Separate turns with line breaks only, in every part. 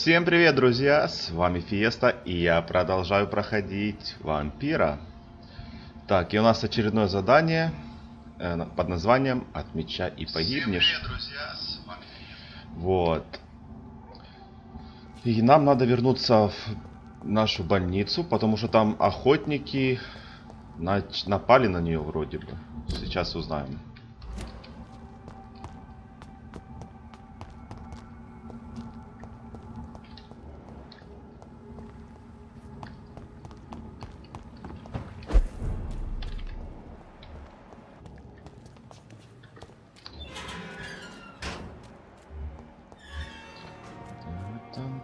Всем привет, друзья! С вами Фиеста, и я продолжаю проходить вампира. Так, и у нас очередное задание под названием «От меча и погибнешь».
Всем привет, друзья! С вами Фиеста.
Вот. И нам надо вернуться в нашу больницу, потому что там охотники напали на нее вроде бы. Сейчас узнаем.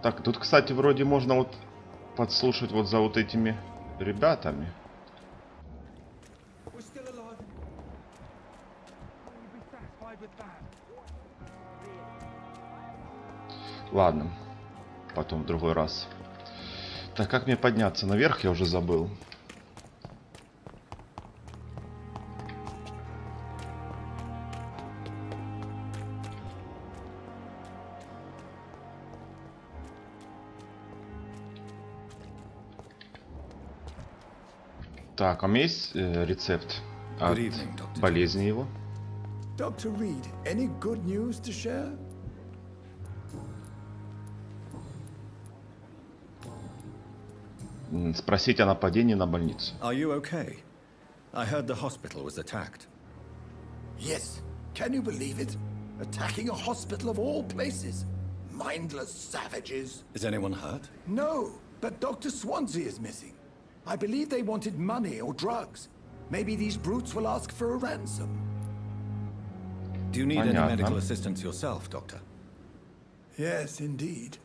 Так, тут, кстати, вроде можно вот подслушать вот за вот этими ребятами. Ладно, потом в другой раз. Так, как мне подняться наверх, я уже забыл. Так, а у меня есть рецепт от болезни его?
Dr. Reed, any good news to share?
Спросить о нападении на больницу.
Are you okay? I heard the hospital was attacked.
Yes. Can you believe it? Attacking a hospital of all places. Mindless savages.
Is anyone hurt?
No, but Dr. Swansea is missing. I believe they wanted money or drugs. Maybe these brutes will ask for a ransom.
Do you need any medical assistance yourself, Doctor?
Yes, indeed.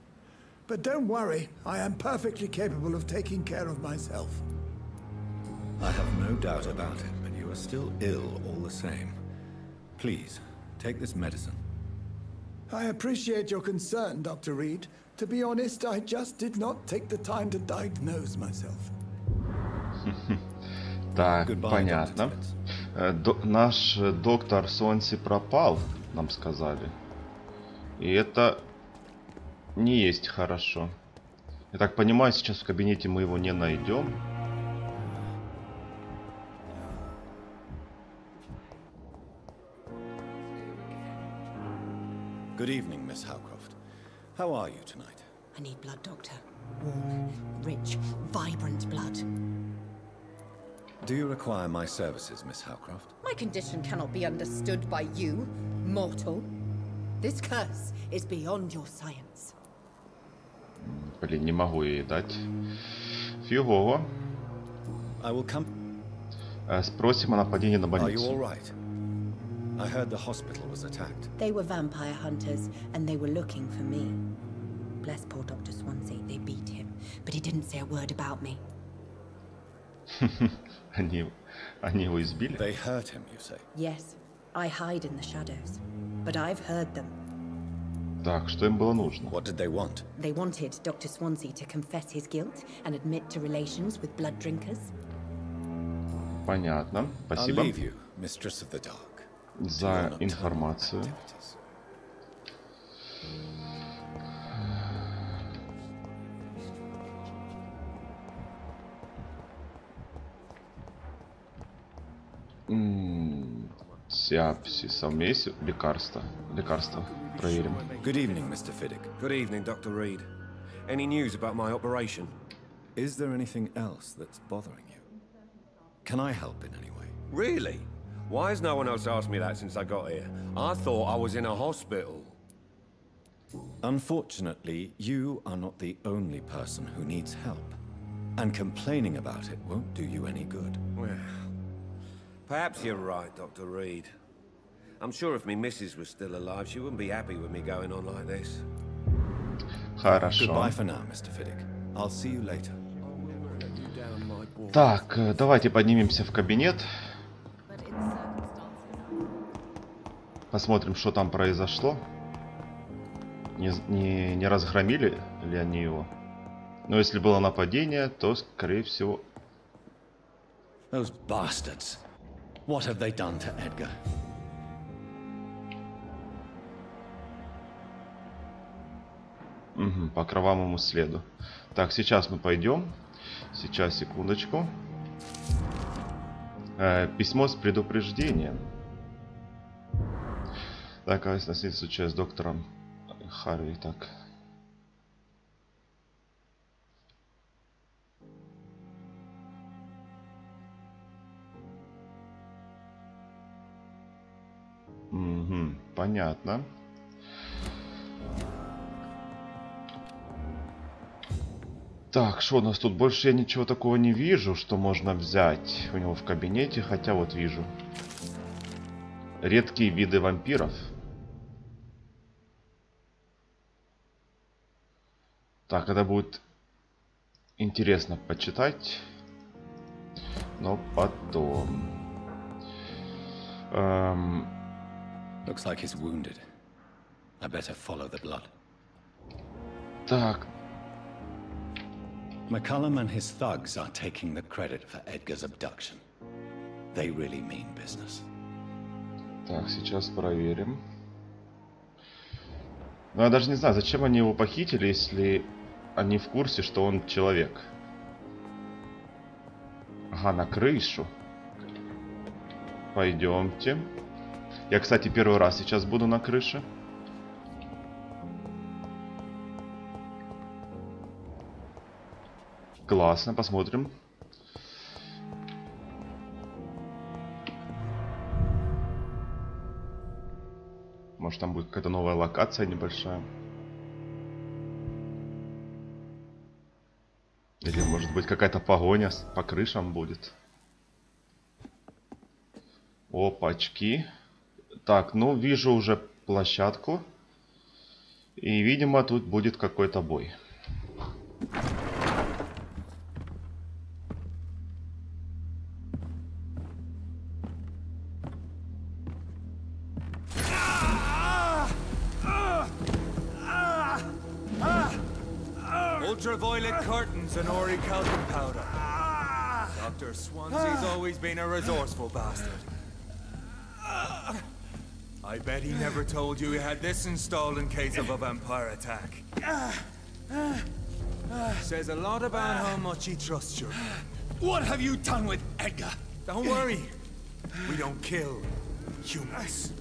But don't worry, I am perfectly capable of taking care of myself.
I have no doubt about it, but you are still ill all the same. Please, take this medicine.
I appreciate your concern, Dr. Reed. To be honest, I just did not take the time to diagnose myself.
Так, понятно. Наш доктор Сонси пропал, нам сказали. И это не есть хорошо. Я так понимаю, сейчас в кабинете мы его не найдем.
Good evening, Miss Howcroft. How are you tonight?
I need blood, Doctor. Warm, rich, vibrant blood.
Do you require my services, Miss Howcroft?
My condition cannot be understood by you, mortal. This curse is beyond your science.
Блин, не могу ей дать. Фигово.
I will come.
Спросим о нападении на
Are you
больницу.
all right? I heard the hospital was attacked.
They were vampire hunters, and they were looking for me. Bless poor Dr. Swansea, they beat him, but he didn't say a word about me.
Они его избили?
They hurt him, you say?
Yes, I hide in the shadows, but I've heard them.
Так, что им было нужно?
What did they want?
They wanted Dr. Swansea to confess his guilt and admit to relations with blood drinkers.
Понятно.
I'll
Спасибо
leave you, Mistress of the Dark,
за информацию. Сиапсис, вместе лекарство. Лекарство. Проверим.
Good evening, Mr. Fiddick.
Good evening, Dr. Reed. Any news about my operation?
Is there anything else that's bothering you? Can I help in any way?
Really? Why has no one else asked me that since I got here? I thought I was in a hospital.
Unfortunately, you are not the only person who needs help. And complaining about it won't do you any good.
Well, perhaps you're right, Dr. Reed. I'm sure if me missus was still alive, she wouldn't be happy with me going on like this.
Хорошо.
Goodbye for now, Mr. Fiddick. I'll see you later.
Так, давайте поднимемся в кабинет. Посмотрим, что там произошло. Не разгромили ли они его? Но если было нападение, то, скорее всего...
Those bastards. What have they done to Edgar?
Угу, по кровавому следу. Так, сейчас мы пойдем. Сейчас, секундочку. Письмо с предупреждением. Так, а на случай с доктором Харви. Так. Угу, понятно. Так, что у нас тут? Больше я ничего такого не вижу, что можно взять у него в кабинете. Хотя вот вижу. Редкие виды вампиров. Так, это будет интересно почитать. Но потом.
Looks like he's wounded. I better follow the blood.
Так.
McCallum and his thugs are taking the credit for Edgar's abduction. They really mean business.
Так, сейчас проверим. Ну, я даже не знаю, зачем они его похитили, если они в курсе, что он человек. Ага, на крышу. Пойдемте. Я, кстати, первый раз сейчас буду на крыше. Классно, посмотрим. Может, там будет какая-то новая локация небольшая. Или, может быть, какая-то погоня по крышам будет. Опачки. Так, ну, вижу уже площадку. И, видимо, тут будет какой-то бой.
Ultraviolet curtains and orichalcum powder. Dr. Swansea's always been a resourceful bastard. I bet he never told you he had this installed in case of a vampire attack. Says a lot about how much he trusts you.
What have you done with Edgar?
Don't worry. We don't kill humans.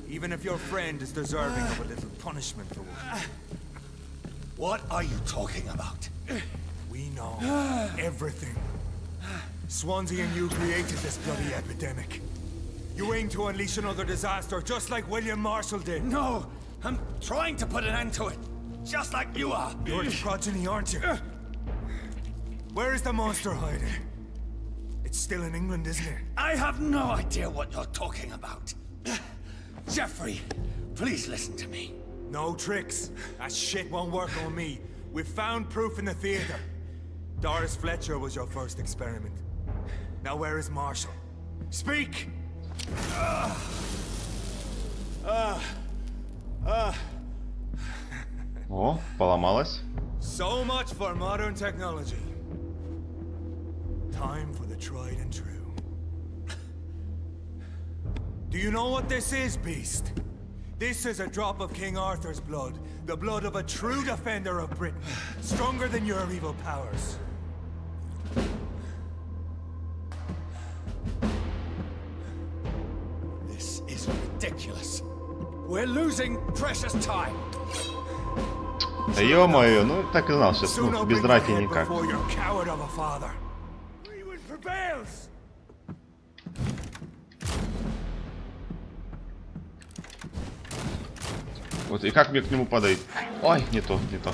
Even if your friend is deserving of a little punishment for what.
What are you talking about?
We know everything. Swansea and you created this bloody epidemic. You aim to unleash another disaster, just like William Marshall did.
No, I'm trying to put an end to it, just like you are.
You're the progeny, aren't you? Where is the monster hiding? It's still in England, isn't it?
I have no idea what you're talking about. Jeffrey, please listen to me.
No tricks. That shit won't work on me. We've found proof in the theater. Doris Fletcher was your first experiment. Now where is Marshall? Speak!
О, поломалась.
So much for modern technology. Time for the tried and true. Do you know what this is, Beast? This is a drop of King Arthur's blood. The blood of a true defender of Britain. Stronger than your evil powers.
This is ridiculous. We're losing precious time.
Да ё-моё, ну так и знал, сейчас ну, без драки никак. Вот и как мне к нему подойти? Ой, не то, не то.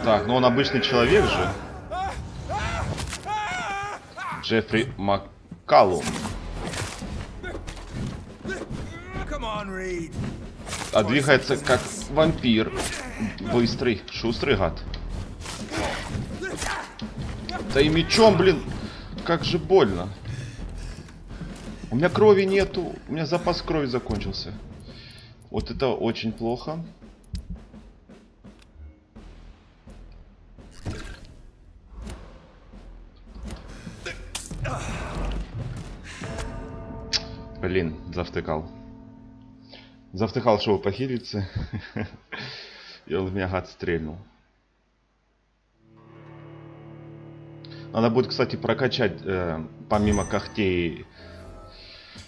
Так, ну он обычный человек же. Джеффри Маккаллум. А двигается как вампир. Быстрый, шустрый гад. Да и мечом, блин, как же больно. У меня крови нету. У меня запас крови закончился. Вот это очень плохо. Блин, завтыкал. Завтыкал, что похилиться. И он в меня гад стрельнул. Надо будет, кстати, прокачать, помимо когтей,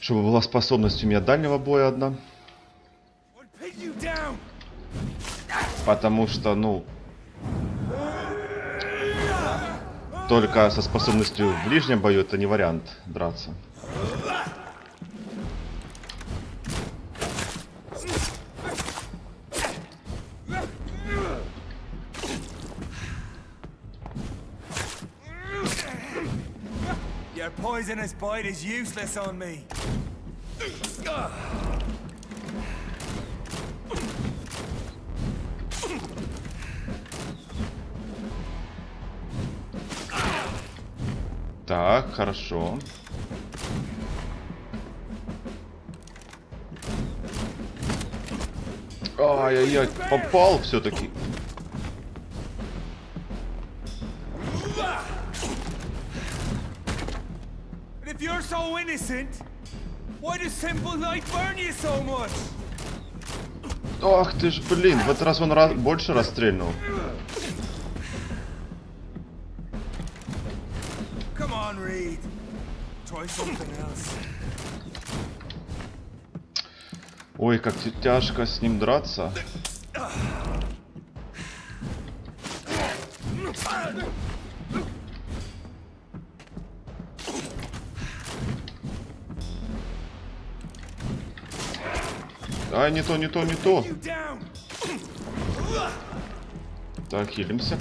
чтобы была способность у меня дальнего боя одна. Потому что, ну, только со способностью в ближнем бою это не вариант драться.
Your poisonous bite is useless on me.
Так, хорошо. Ай-яй-яй, попал все-таки.
If you're so innocent, why does simple light burn you so much?
Ах ты ж, блин, в этот раз он больше расстрельнул.
Come on, Reed. Try something else.
Ой, как тяжко с ним драться. Ай, не то, не то, не то. Так, хилимся.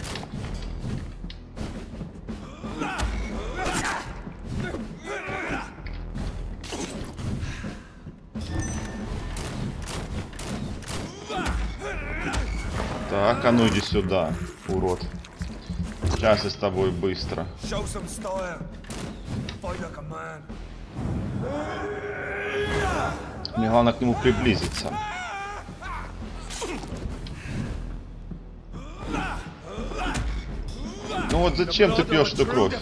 Так, а ну иди сюда, урод. Сейчас я с тобой быстро. Мне главное к нему приблизиться. Ну вот зачем ты пьешь эту кровь?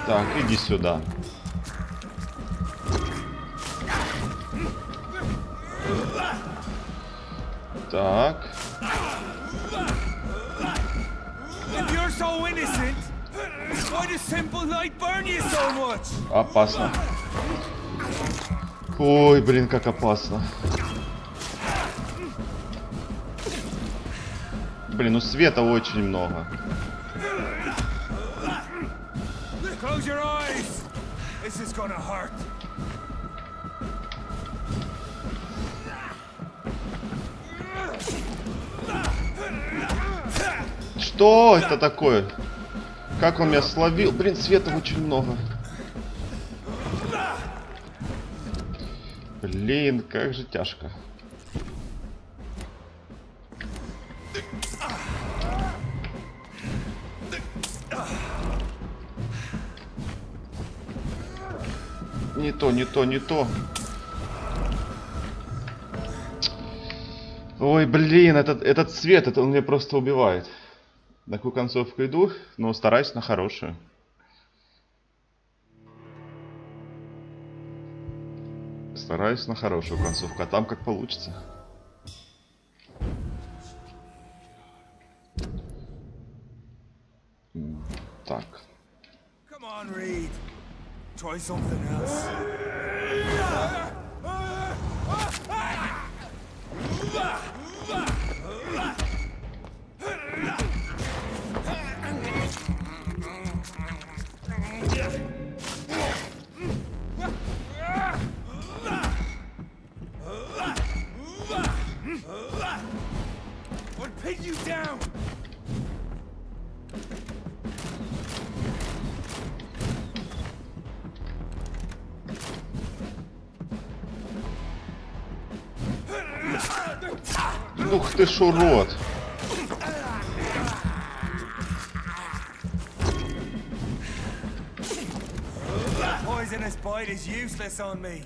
Так, иди сюда. Так. Опасно. Ой, блин, как опасно. Блин, ну света очень много. Что это такое? Как он меня словил? Блин, света очень много. Блин, как же тяжко. Не то, не то, не то. Ой, блин, этот свет, это он меня просто убивает. На какую концовку иду, но стараюсь на хорошую. Стараюсь на хорошую концовку, а там как получится. Так.
Try something else. I'll pin you down.
Ух ты ж урод!
Poisonous bite is useless on me.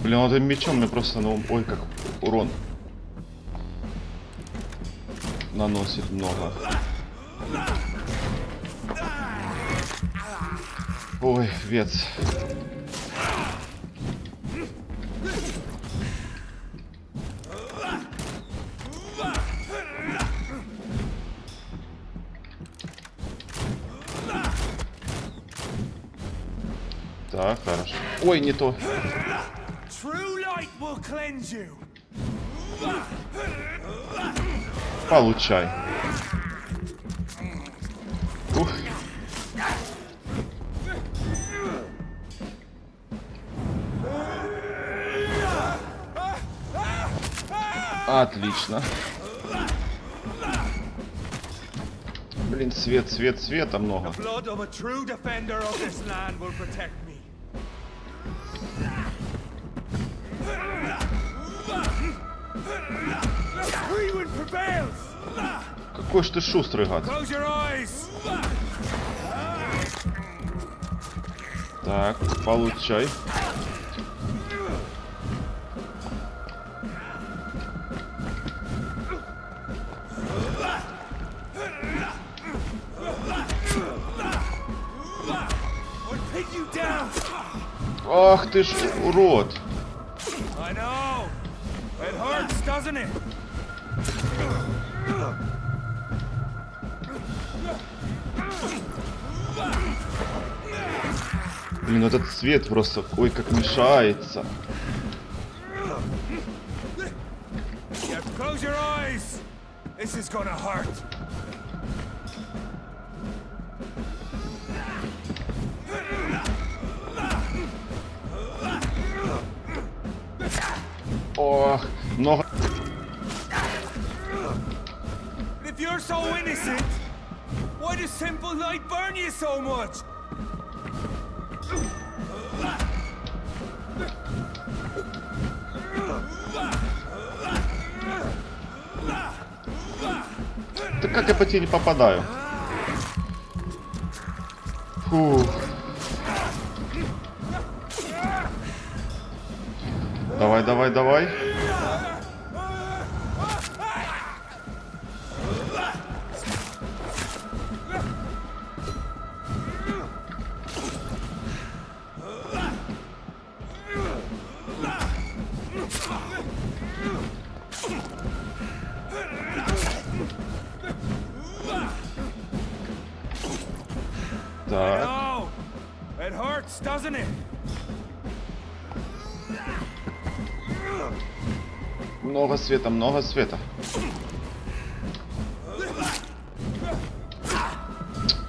Блин, он этим мечом мне просто, ну, ой, как урон наносит много. Ой, вец. Так, хорошо. Ой, не то. Получай. Ух. Отлично. Блин, света много. Какой ж ты шустрый, гад. Так, получай. Ах ты ж урод. Блин, этот свет просто, ой, как мешается. Ох, много.
If you're so innocent, why does simple light burn you so much?
Да как я по тебе не попадаю? Фух. Давай, давай, давай. Так.
It hurts, doesn't it?
Много света, много света.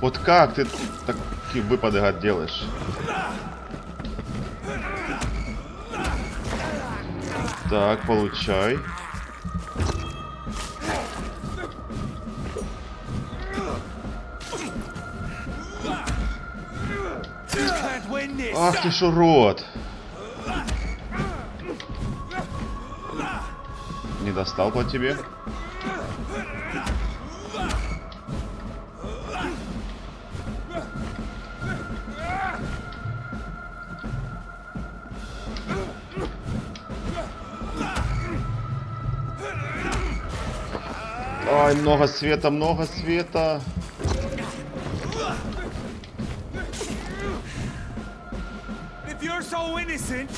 Вот как ты такие выпады, гад, делаешь? Так, получай. Ах ты ж урод! Не достал по тебе. Ай, много света, много света.
If you're so innocent.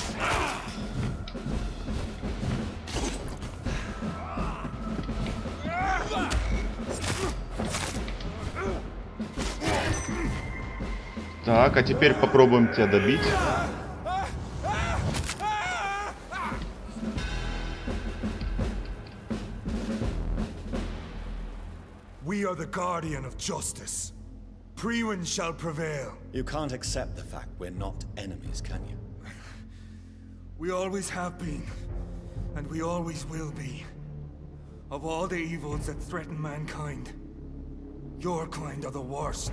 Так, а теперь попробуем тебя добить.
We are the guardian of justice. Prewin shall prevail.
You can't accept the fact we're not enemies, can you?
We always have been, and we always will be. Of all the evils that threaten mankind, your kind are the worst.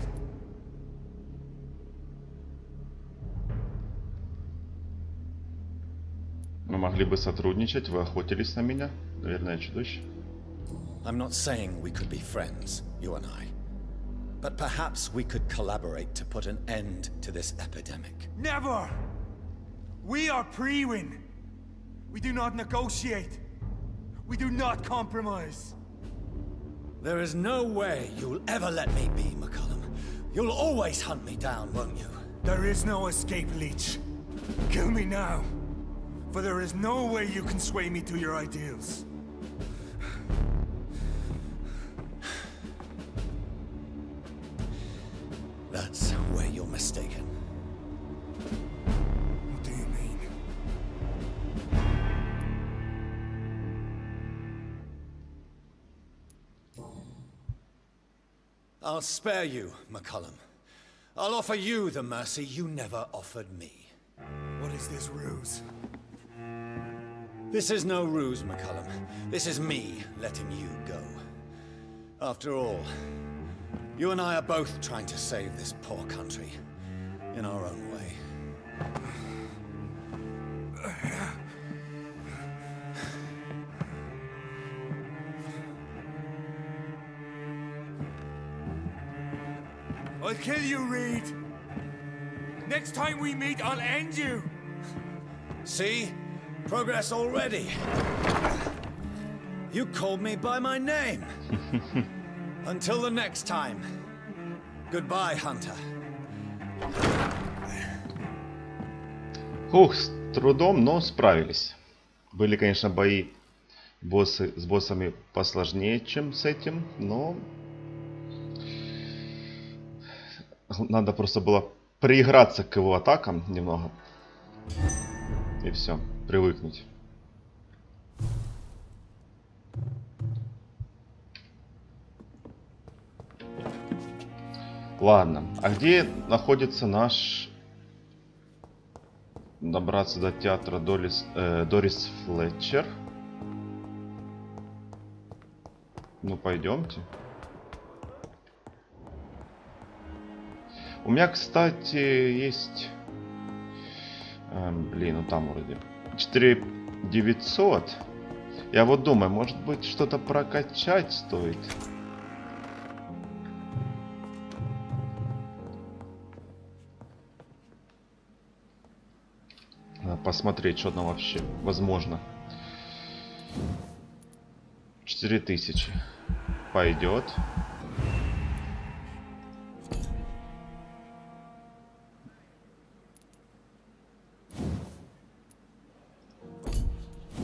Мы могли бы сотрудничать, вы охотились на меня. Наверное, чудовище.
I'm not saying we could be friends, you and I. But perhaps we could collaborate to put an end to this epidemic.
Never! We are pre-win. We do not negotiate. We do not compromise.
There is no way you'll ever let me be, McCallum. You'll always hunt me down, won't you?
There is no escape, Leech. Kill me now. For there is no way you can sway me to your ideals.
That's where you're mistaken.
What do you mean?
I'll spare you, McCallum. I'll offer you the mercy you never offered me.
What is this ruse?
This is no ruse, McCallum. This is me letting you go. After all, you and I are both trying to save this poor country in our own way.
I'll kill you, Reed. Next time we meet, I'll end you.
See? Progress already. You called me by my name. Until the next time. Goodbye, Hunter.
Хух, с трудом, но справились. Были, конечно, бои с боссами посложнее, чем с этим, но надо просто было прииграться к его атакам немного. И все, привыкнуть. Ладно, а где находится наш... Добраться до театра Дорис Флетчер? Ну, пойдемте. У меня, кстати, есть... блин, ну там вроде 4900. Я вот думаю, может быть, что-то прокачать стоит. Надо посмотреть, что там вообще возможно. 4000. Пойдет.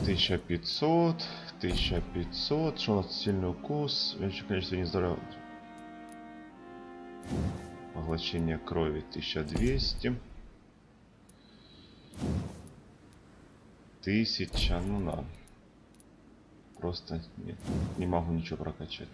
Тысяча 1500. Что у нас? Сильный укус. Меньшее количество нездоровых. Поглощение крови 1200. 1000. Ну да. Просто нет, не могу ничего прокачать.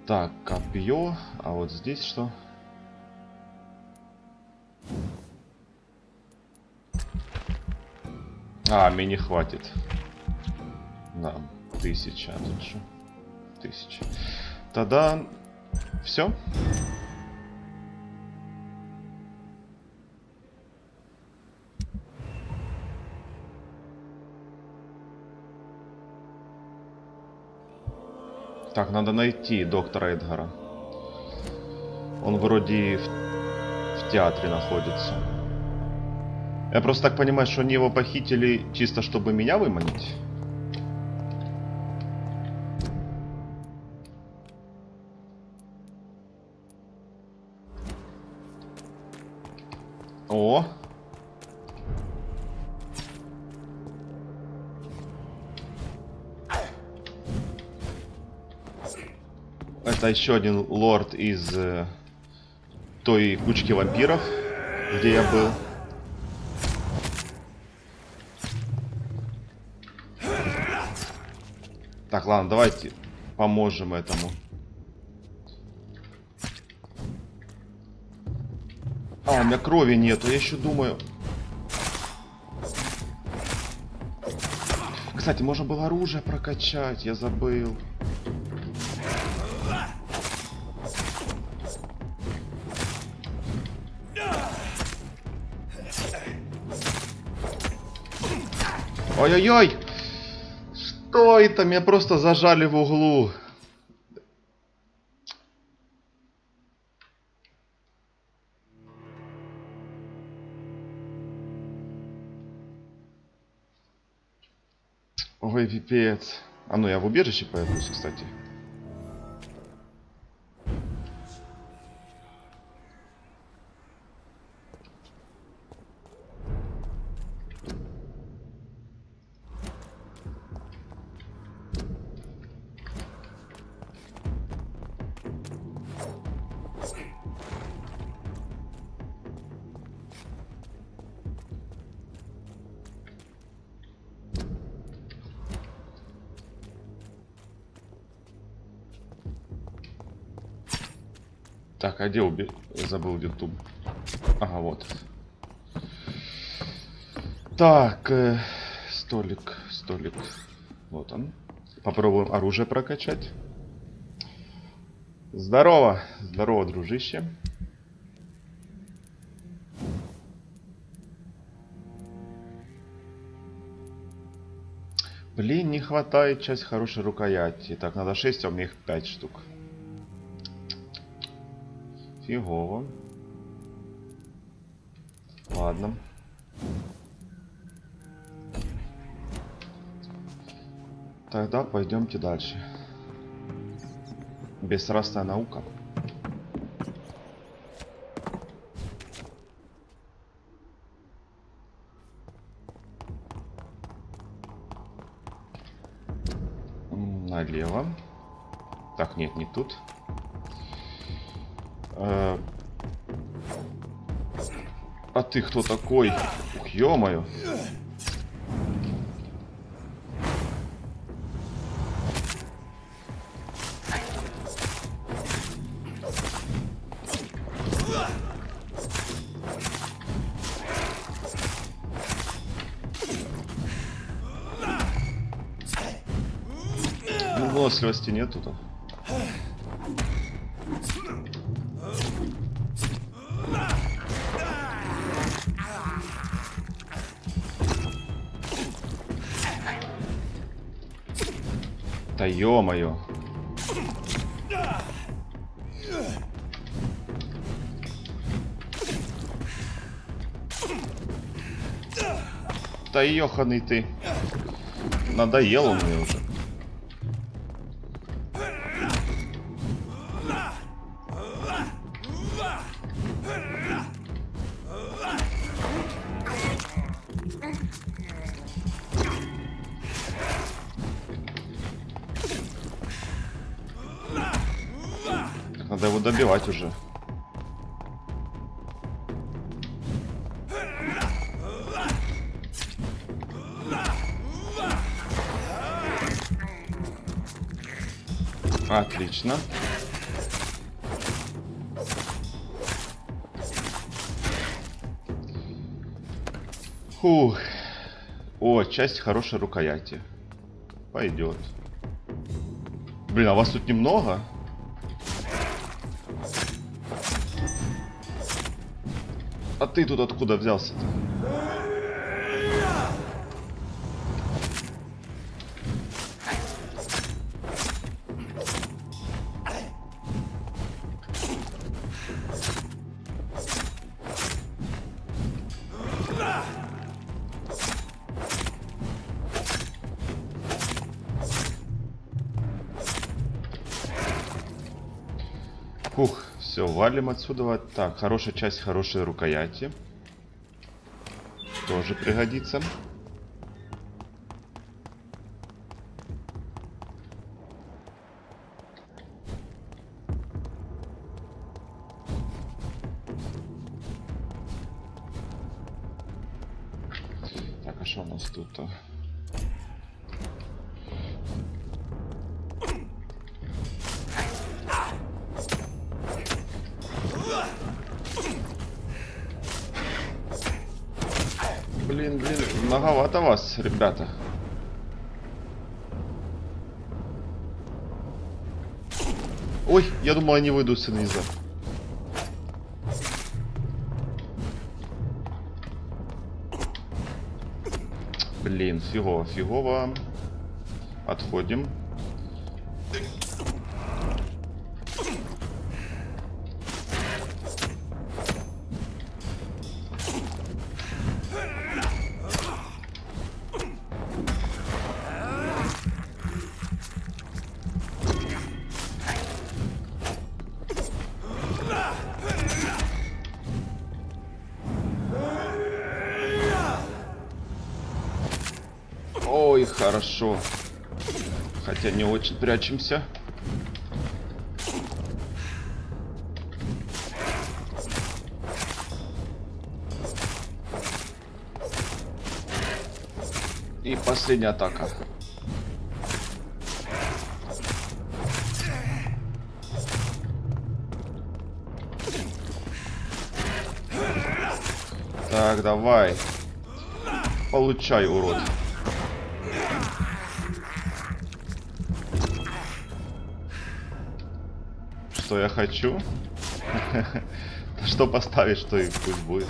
Так, копье. А вот здесь что? А, мне не хватит. Да, 1000. А тут что? 1000. Тогда все. Так, надо найти доктора Эдгара. Он вроде в театре находится. Я просто так понимаю, что они его похитили чисто, чтобы меня выманить. О! Это еще один лорд из той кучки вампиров, где я был. Так, ладно, давайте поможем этому. А, у меня крови нету, я еще думаю. Кстати, можно было оружие прокачать, я забыл. Ой-ой-ой! Что это? Меня просто зажали в углу. Ой, пипец. А ну я в убежище появлюсь, кстати. Так, а где забыл YouTube? Ага, вот. Так, столик. Вот он. Попробуем оружие прокачать. Здорово, дружище. Блин, не хватает часть хорошей рукояти. Так, надо 6, а у меня их 5 штук. Фигово. Ладно. Тогда пойдемте дальше. Бесстрастная наука. Налево. Так, нет, не тут. А ты кто такой? Ух, ё-моё. Выносливости нету-то. Да ё-моё. Да ёханый ты. Надоел он мне уже. Надо его добивать уже. Отлично. Фух. О, часть хорошей рукояти. Пойдет. Блин, а вас тут немного? А ты тут откуда взялся-то? Фух, все, валим отсюда. Так, хорошая часть хорошей рукояти. Тоже пригодится. Так, а что у нас тут-то? Блин, многовато вас, ребята. Ой, я думал, они выйдут с инвиза. Блин, фигово, фигово. Отходим. Ой, хорошо. Хотя не очень прячемся. И последняя атака. Так, давай. Получай, урод. Что я хочу? Что поставить, что и пусть будет.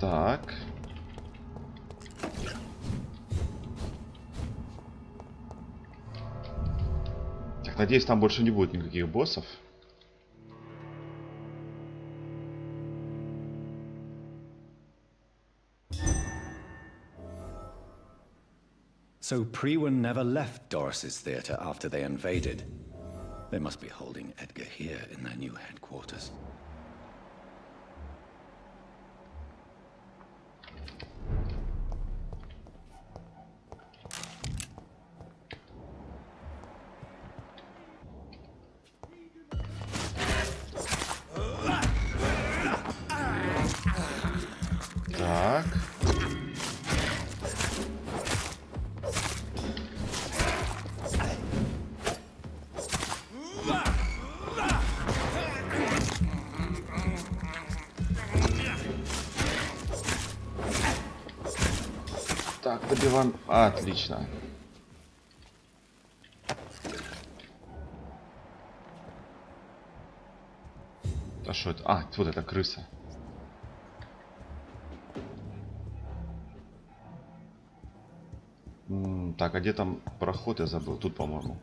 Так. Так, надеюсь, там больше не будет никаких боссов.
So Priwen never left Doris's theater after they invaded. They must be holding Edgar here in their new headquarters.
Так. Так, добиваем. Отлично. А что это? А, вот это крыса. Так, а где там проход? Я забыл. Тут, по-моему.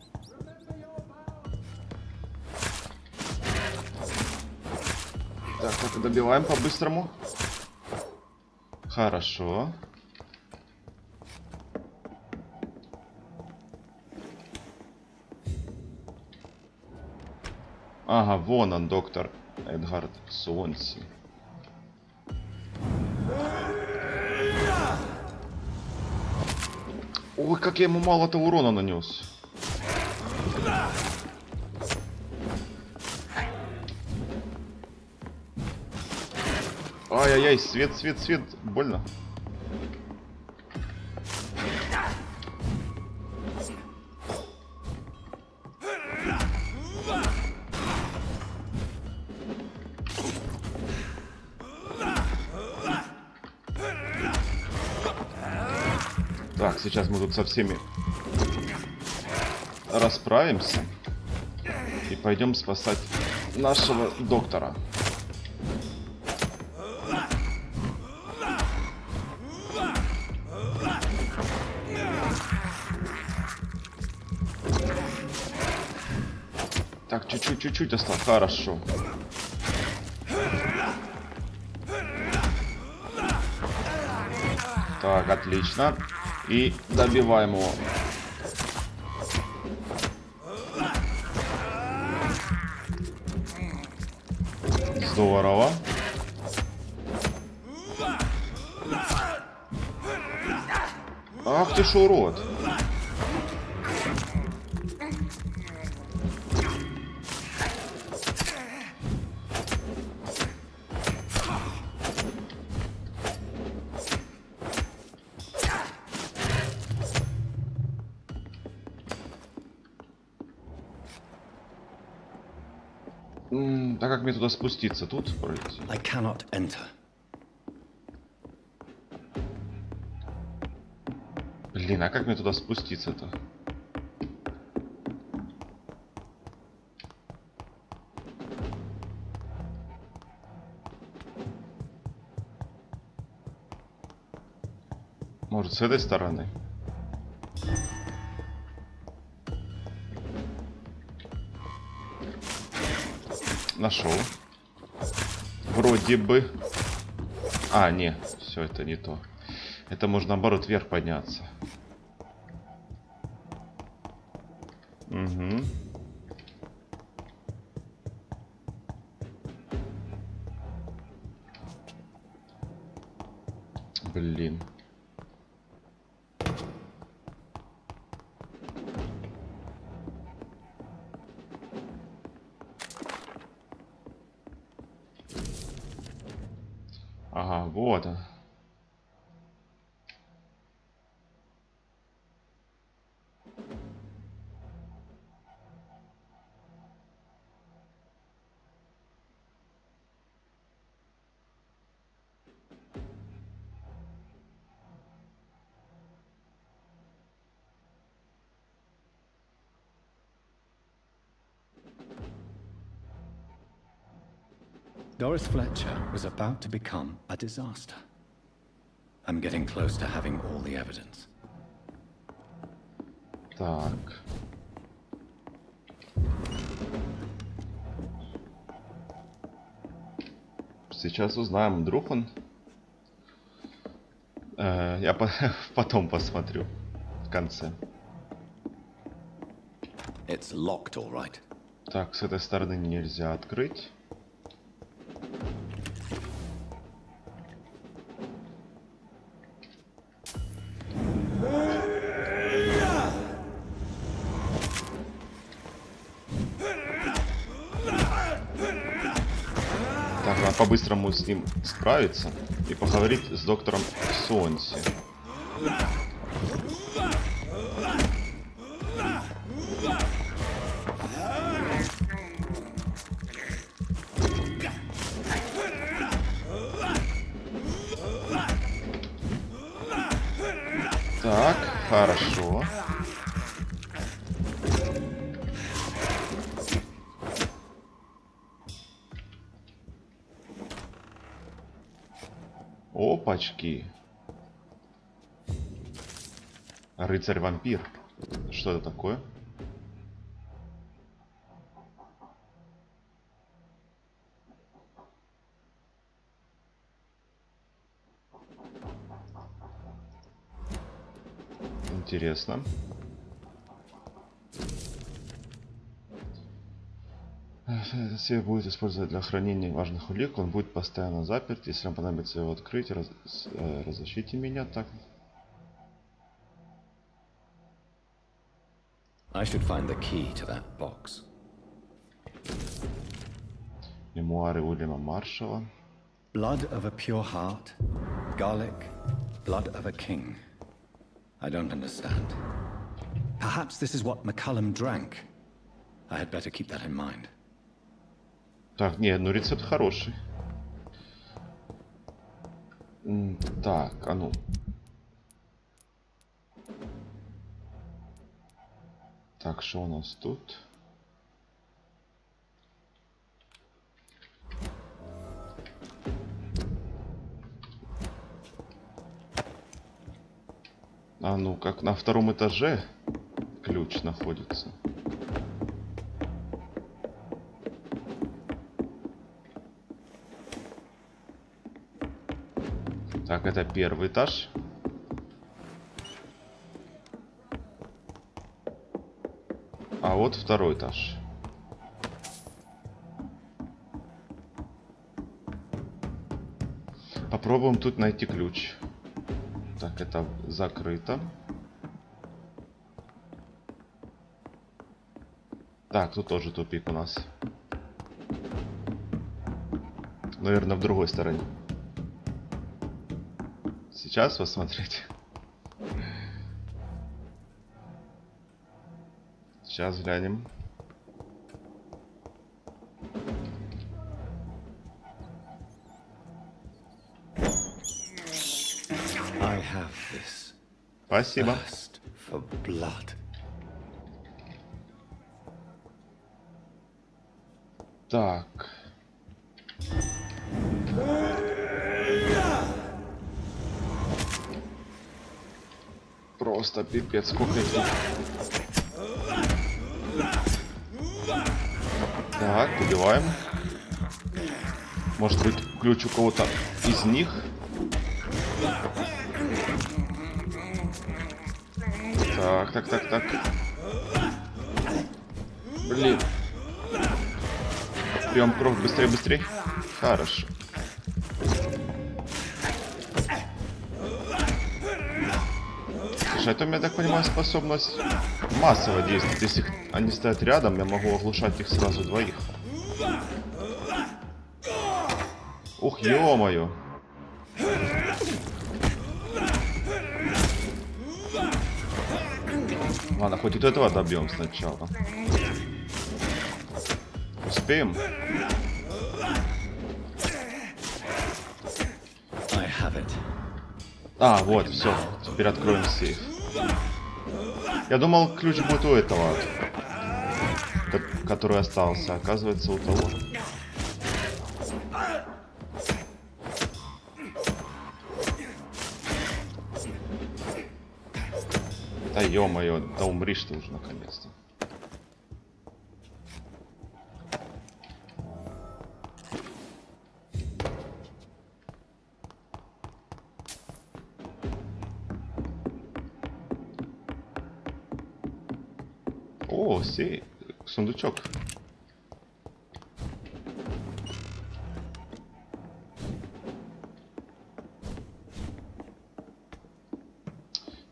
Так, так, добиваем по-быстрому. Хорошо. Ага, вон он, доктор Эдгард Суонси. Ой, как я ему мало-то урона нанес. Ай-яй-яй, свет, свет, свет. Больно. Так, сейчас мы тут со всеми расправимся и пойдем спасать нашего доктора. Так, чуть-чуть осталось. Хорошо. Так, отлично. И добиваем его. Здорово. Ах ты ж урод. А как мне туда спуститься? Тут пройти?
I cannot enter.
Блин, а как мне туда спуститься-то? Может, с этой стороны? Нашел. Вроде бы. А, не, все это не то. Это можно, наоборот, вверх подняться. Угу. Блин. Ага, вот он.
Doris Fletcher was about to become a disaster. I'm getting close to having all the evidence.
Так. Сейчас узнаем, вдруг он... Я потом посмотрю в конце.
It's locked, all right.
Так, с этой стороны нельзя открыть. Так, надо по-быстрому с ним справиться и поговорить с доктором Сонси. Так, хорошо. Опачки. Рыцарь-вампир. Что это такое? Интересно. Сейф будет использовать для хранения важных улик. Он будет постоянно заперт. Если вам понадобится его открыть, разыщите меня. Так.
I should find the key to that box.
Мемуары Уильяма Маршалла.
Blood of a pure heart, garlic, blood of a king. I don't understand. Perhaps this is what Macallum drank. I had better keep that in mind.
Так, не, ну рецепт хороший. Так, а ну. Так, что у нас тут? А ну, как на втором этаже ключ находится. Так, это первый этаж. А вот второй этаж. Попробуем тут найти ключ. Так, это закрыто. Так, тут тоже тупик у нас. Наверное, в другой стороне. Сейчас посмотреть. Сейчас глянем.
I have this.
Спасибо.
Thirst for blood.
Так. просто пипец, сколько их тут. Так, убиваем. Может быть, ключ у кого-то из них? Так. Блин. Пьем кровь, быстрее. Хорошо. Слушай, это, я так понимаю, способность массово действовать. Если они стоят рядом, я могу оглушать их сразу двоих. Ух, ё-моё. Ладно, хоть и этого добьем сначала. Успеем? А, вот, все. Теперь откроем сейф. Я думал, ключ будет у этого, который остался. Оказывается, у того. Да ё-моё, да умришь ты уже наконец-то. О, сундучок.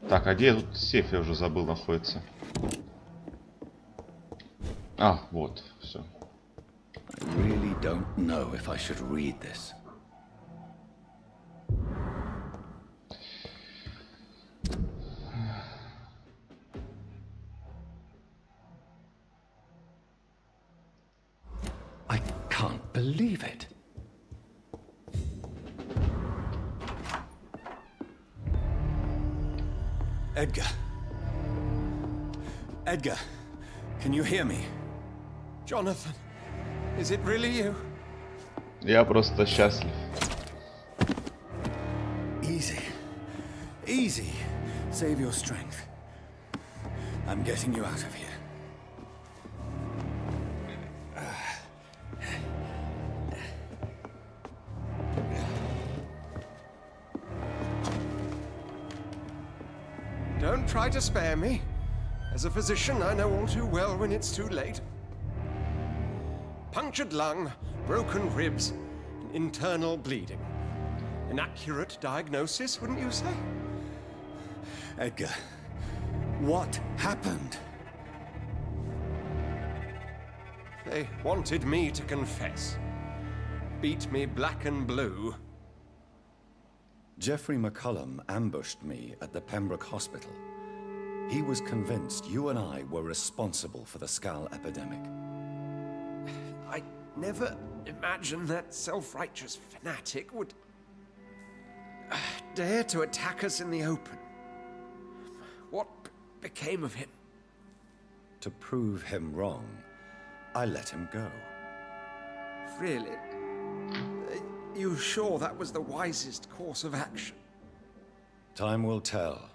Так, а где тут сейф, я уже забыл, находится. А, вот, все.
I can't believe it.
Edgar, can you hear me? Jonathan, is it really you?
Я просто счастлив.
Easy. Save your strength. I'm getting you out of here. Don't try to spare me. As a physician, I know all too well when it's too late. Punctured lung, broken ribs, and internal bleeding. An accurate diagnosis, wouldn't you say? Edgar, what happened? They wanted me to confess. Beat me black and blue.
Jeffrey Mackallum ambushed me at the Pembroke Hospital. He was convinced you and I were responsible for the Skull epidemic.
I never imagined that self-righteous fanatic would dare to attack us in the open. What became of him?
To prove him wrong, I let him go.
Really? You sure that was the wisest course of action?
Time will tell.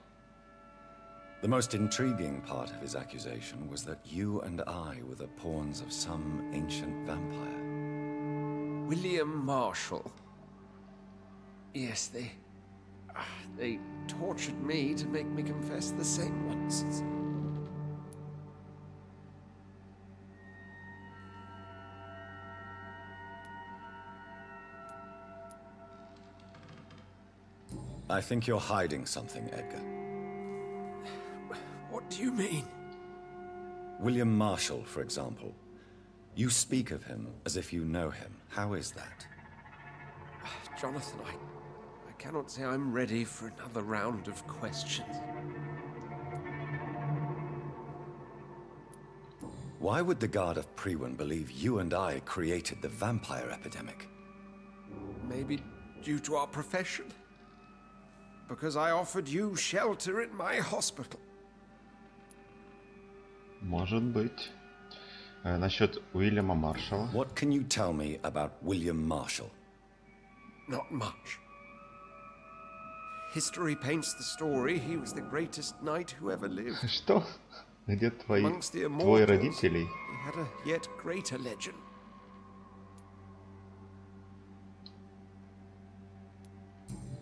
The most intriguing part of his accusation was that you and I were the pawns of some ancient vampire.
William Marshall. Yes, they tortured me to make me confess the same nonsense.
I think you're hiding something, Edgar.
What do you mean?
William Marshall, for example. You speak of him as if you know him. How is that?
Jonathan, I cannot say I'm ready for another round of questions.
Why would the Guard of Priwen believe you and I created the vampire epidemic?
Maybe due to our profession? Because I offered you shelter in my hospital.
Может быть. Насчет Уильяма Маршалла.
What can you tell me about William Marshall?
Not much.
History paints the story he was the greatest knight who ever lived.
Что? Где твои родители?
He had a yet greater legend.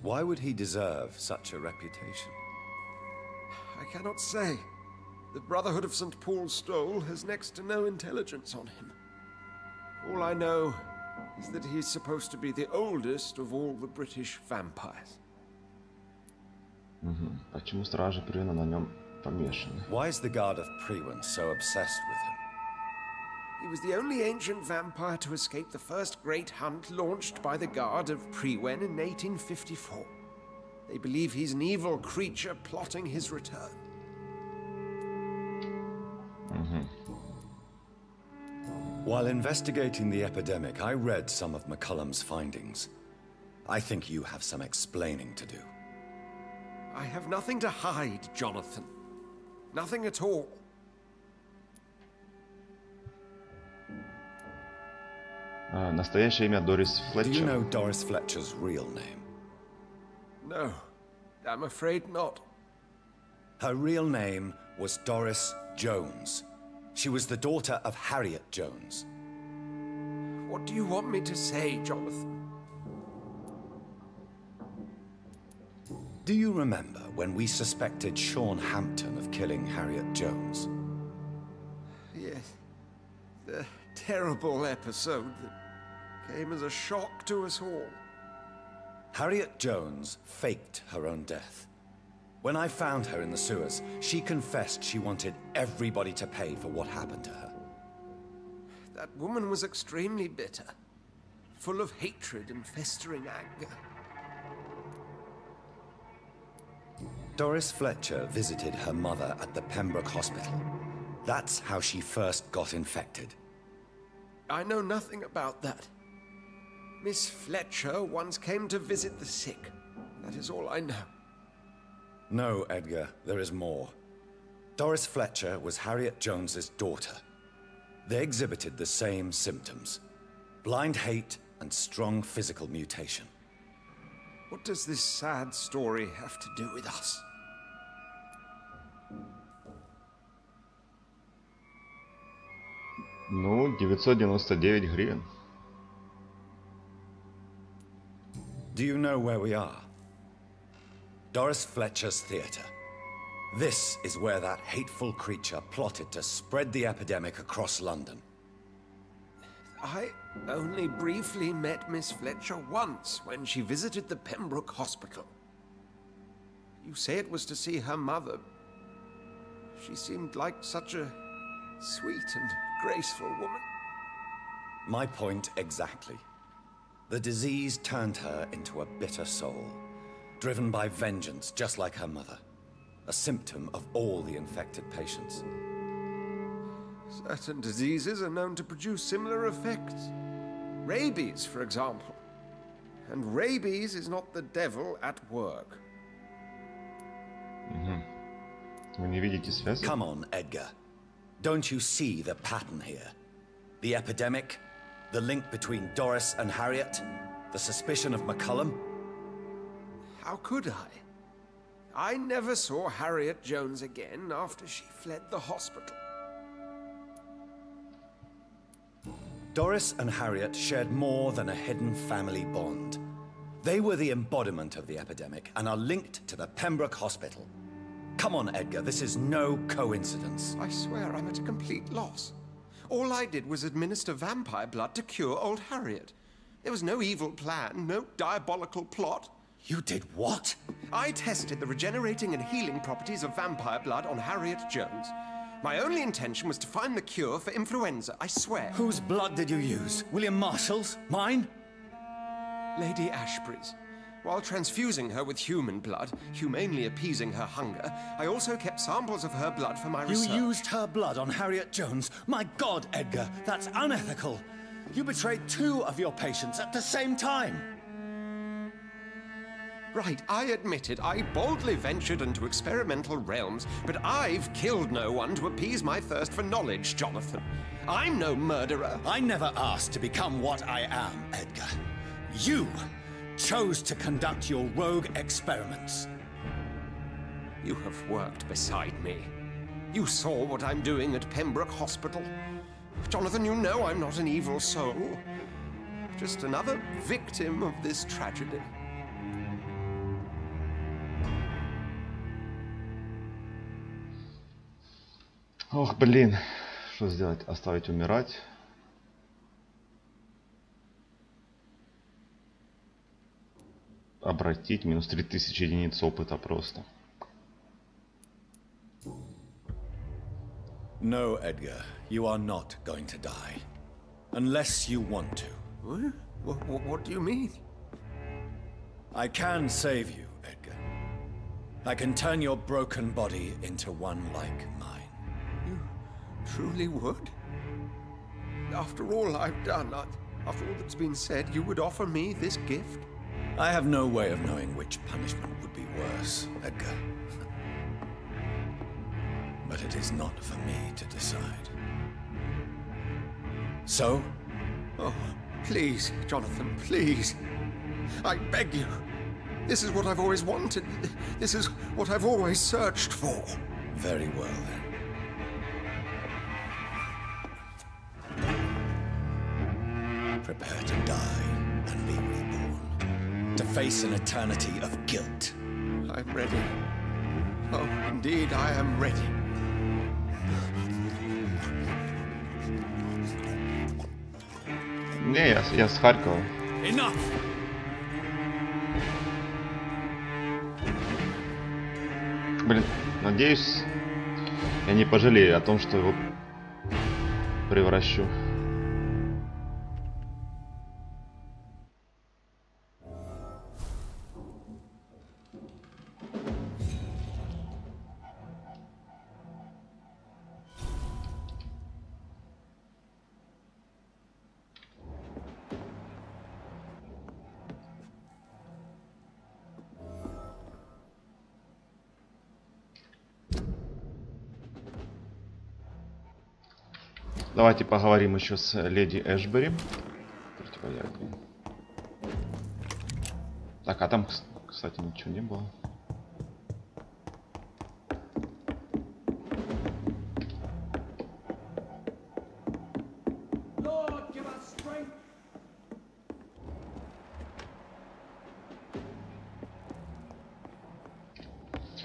Why would he deserve such a reputation?
I cannot say. The Brotherhood of St. Paul's Stole has next to no intelligence on him. All I know is that he's supposed to be the oldest of all the British vampires.
Почему стражи Прюина на нем помешаны?
Why is the Guard of Prewin so obsessed with him?
He was the only ancient vampire to escape the first great hunt launched by the Guard of Prewin in 1854. They believe he's an evil creature plotting his return.
While investigating the epidemic, I read some of McCallum's findings. I think you have some explaining to do.
I have nothing to hide, Jonathan. Nothing at all.
Настоящее имя Дорис Флетчер.
Do you know Doris Fletcher's real name?
No, I'm afraid not.
Her real name was Doris Jones. She was the daughter of Harriet Jones.
What do you want me to say, Jonathan?
Do you remember when we suspected Sean Hampton of killing Harriet Jones?
Yes. The terrible episode that came as a shock to us all.
Harriet Jones faked her own death. When I found her in the sewers, she confessed she wanted everybody to pay for what happened to her.
That woman was extremely bitter, full of hatred and festering anger.
Doris Fletcher visited her mother at the Pembroke Hospital. That's how she first got infected.
I know nothing about that. Miss Fletcher once came to visit the sick. That is all I know.
No, Edgar, there is more. Doris Fletcher was Harriet Jones's daughter. They exhibited the same symptoms: blind hate and strong physical mutation.
What does this sad story have to do with us?
Ну, 999 гривен.
Do you know where we are? Doris Fletcher's theater. This is where that hateful creature plotted to spread the epidemic across London.
I only briefly met Miss Fletcher once when she visited the Pembroke Hospital. You say it was to see her mother. She seemed like such a sweet and graceful woman.
My point exactly. The disease turned her into a bitter soul, driven by vengeance just like her mother. A symptom of all the infected patients.
Certain diseases are known to produce similar effects. Rabies, for example. And rabies is not the devil at work.
Вы не видите связи?
Come on, Edgar. Don't you see the pattern here? The epidemic, the link between Doris and Harriet, the suspicion of McCallum.
How could I? I never saw Harriet Jones again after she fled the hospital.
Doris and Harriet shared more than a hidden family bond. They were the embodiment of the epidemic and are linked to the Pembroke Hospital. Come on, Edgar, this is no coincidence.
I swear I'm at a complete loss. All I did was administer vampire blood to cure old Harriet. There was no evil plan, no diabolical plot.
You did what?
I tested the regenerating and healing properties of vampire blood on Harriet Jones. My only intention was to find the cure for influenza, I swear.
Whose blood did you use? William Marshall's? Mine?
Lady Ashbury's. While transfusing her with human blood, humanely appeasing her hunger, I also kept samples of her blood for my research.
You used her blood on Harriet Jones? My God, Edgar, that's unethical. You betrayed 2 of your patients at the same time.
Right, I admit it. I boldly ventured into experimental realms, but I've killed no one to appease my thirst for knowledge, Jonathan. I'm no murderer.
I never asked to become what I am, Edgar. You
chose to conduct your rogue experiments.
You have worked beside me. You saw what I'm doing at Pembroke Hospital. Jonathan, you know I'm not an evil soul. Just another victim of this tragedy.
Ох, блин. Что сделать? Оставить умирать? Обратить. Минус 3000 единиц опыта просто.
No, Edgar. You are not going to die. Unless you want to.
What do you mean?
I can save you, Edgar. I can turn your broken body into one like mine.
You truly would? After all I've done, after all that's been said, you would offer me this gift?
I have no way of knowing which punishment would be worse, Edgar. But it is not for me to decide. So?
Oh, please, Jonathan, please. I beg you. This is what I've always wanted. This is what I've always searched for.
Very well, then. Prepare to die and be reborn. To face an eternity of guilt.
I'm ready. Oh, indeed, I am ready.
Не, я с Харькова.
Enough!
Блин, надеюсь, я не пожалею о том, что его превращу. Давайте поговорим еще с леди Эшбери. Так, а там, кстати, ничего не было.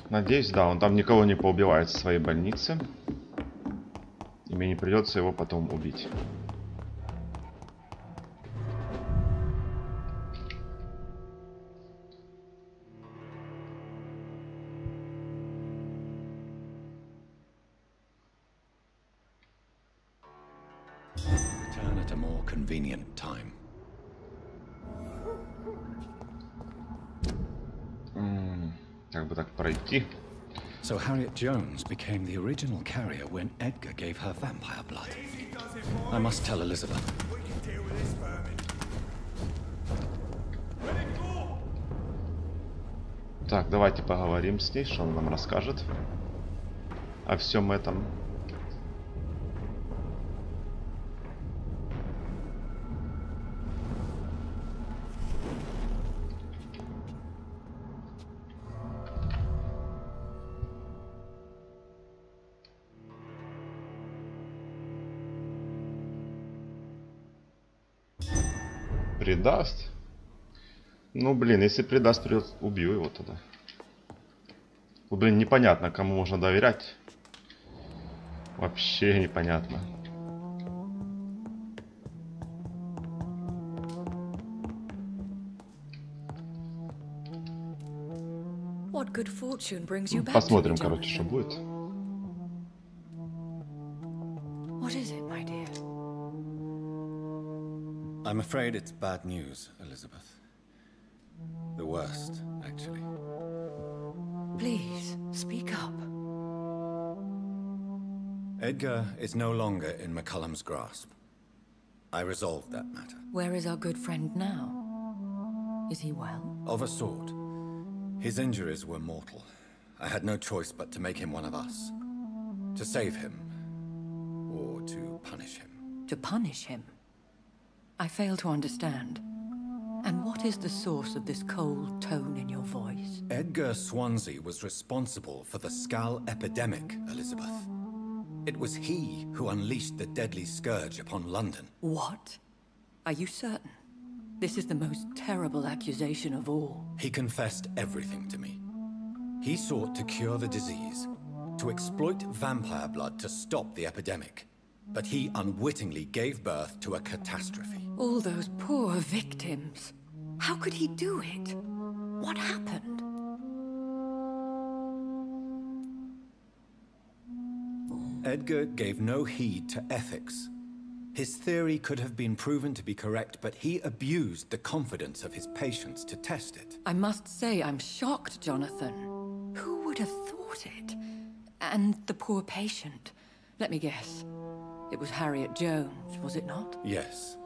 Надеюсь, да, он там никого не поубивает в своей больнице. И мне не придется его потом убить.
Return at a more convenient time.
Как бы так пройти?
So Harriet Jones became the original carrier when Edgar gave her vampire blood. I must tell Elizabeth.
Так, давайте поговорим с ней, что он нам расскажет о всем этом. Предаст? Ну, блин, если предаст, придется, убью его тогда. Ну, блин, непонятно, кому можно доверять. Вообще непонятно. Посмотрим, короче, что будет.
I'm afraid it's bad news, Elizabeth. The worst, actually.
Please, speak up.
Edgar is no longer in McCullum's grasp. I resolved that matter.
Where is our good friend now? Is he well?
Of a sort. His injuries were mortal. I had no choice but to make him one of us. To save him. Or to punish him.
To punish him? I fail to understand.
And what is the source of this cold tone in your voice?
Edgar Swansea was responsible for the Skull epidemic, Elizabeth. It was he who unleashed the deadly scourge upon London.
What? Are you certain? This is the most terrible accusation of all.
He confessed everything to me. He sought to cure the disease, to exploit vampire blood to stop the epidemic. But he unwittingly gave birth to a catastrophe.
All those poor victims. How could he do it? What happened?
Edgar gave no heed to ethics. His theory could have been proven to be correct, but he abused the confidence of his patients to test it.
I must say I'm shocked, Jonathan. Who would have thought it? And the poor patient. Let me guess. It was Harriet Jones, was it not?
Yes.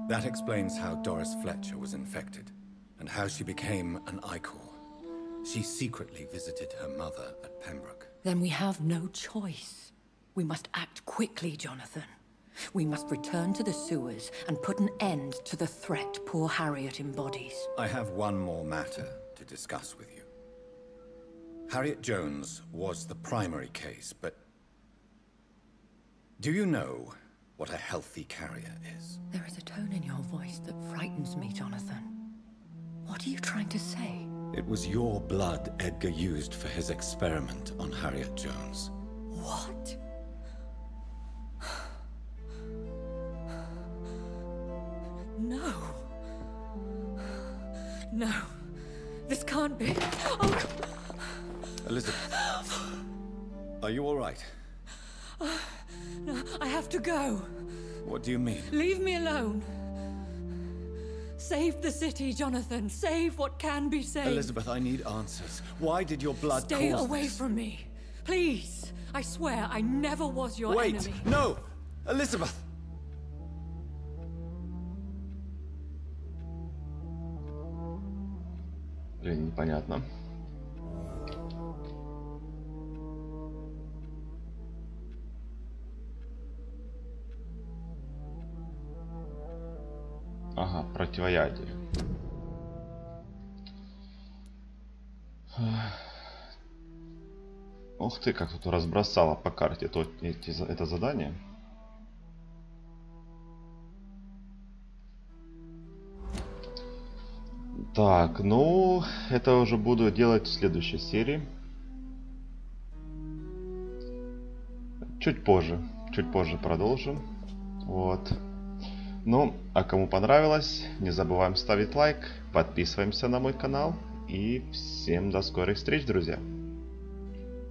That explains how Doris Fletcher was infected, and how she became an Ichor. She secretly visited her mother at Pembroke.
Then we have no choice. We must act quickly, Jonathan. We must return to the sewers and put an end to the threat poor Harriet embodies.
I have one more matter to discuss with you. Harriet Jones was the primary case, but do you know what a healthy carrier is?
There is a tone in your voice that frightens me, Jonathan. What are you trying to say?
It was your blood Edgar used for his experiment on Harriet Jones.
What? No. No. This can't be. Oh.
Elizabeth, are you all right?
No, I have to go.
What do you mean?
Leave me alone. Save the city, Jonathan. Save what can be saved.
Elizabeth, I need answers. Why did your blood
Stay
cause
away
this?
from me. Please. I swear I never was your
Wait!
enemy.
No! Elizabeth!
Блин, непонятно. Ага, противоядие. Ух ты, как тут разбросало по карте это задание. Так, ну, это уже буду делать в следующей серии. Чуть позже продолжим. Вот. Ну, а кому понравилось, не забываем ставить лайк, подписываемся на мой канал. И всем до скорых встреч, друзья!